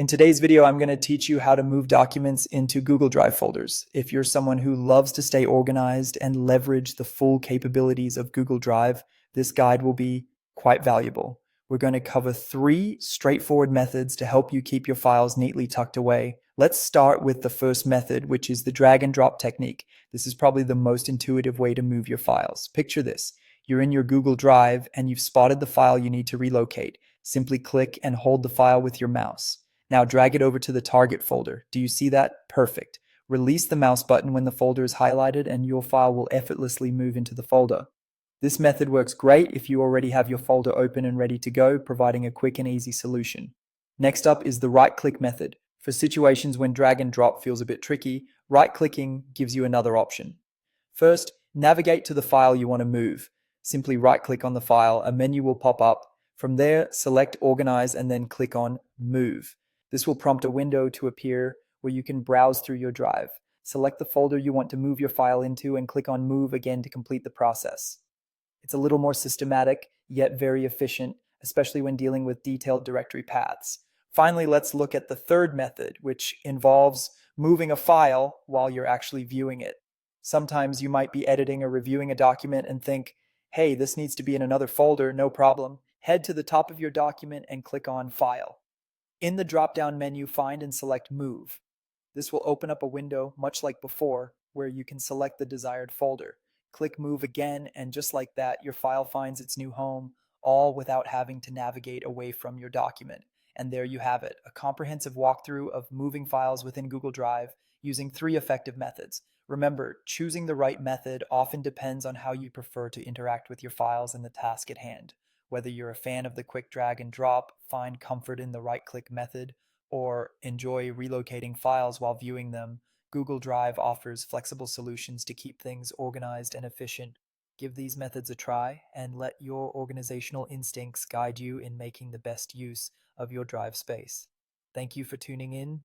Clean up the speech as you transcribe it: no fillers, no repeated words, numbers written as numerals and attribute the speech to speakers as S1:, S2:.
S1: In today's video, I'm going to teach you how to move documents into Google Drive folders. If you're someone who loves to stay organized and leverage the full capabilities of Google Drive, this guide will be quite valuable. We're going to cover 3 straightforward methods to help you keep your files neatly tucked away. Let's start with the first method, which is the drag and drop technique. This is probably the most intuitive way to move your files. Picture this. You're in your Google Drive and you've spotted the file you need to relocate. Simply click and hold the file with your mouse. Now drag it over to the target folder. Do you see that? Perfect. Release the mouse button when the folder is highlighted and your file will effortlessly move into the folder. This method works great if you already have your folder open and ready to go, providing a quick and easy solution. Next up is the right-click method. For situations when drag and drop feels a bit tricky, right-clicking gives you another option. First, navigate to the file you want to move. Simply right-click on the file, a menu will pop up. From there, select Organize and then click on Move. This will prompt a window to appear where you can browse through your drive. Select the folder you want to move your file into and click on Move again to complete the process. It's a little more systematic, yet very efficient, especially when dealing with detailed directory paths. Finally, let's look at the third method, which involves moving a file while you're actually viewing it. Sometimes you might be editing or reviewing a document and think, hey, this needs to be in another folder, no problem. Head to the top of your document and click on File. In the drop-down menu, find and select Move. This will open up a window, much like before, where you can select the desired folder. Click Move again, and just like that, your file finds its new home, all without having to navigate away from your document. And there you have it, a comprehensive walkthrough of moving files within Google Drive using 3 effective methods. Remember, choosing the right method often depends on how you prefer to interact with your files and the task at hand. Whether you're a fan of the quick drag and drop, find comfort in the right-click method, or enjoy relocating files while viewing them, Google Drive offers flexible solutions to keep things organized and efficient. Give these methods a try and let your organizational instincts guide you in making the best use of your drive space. Thank you for tuning in.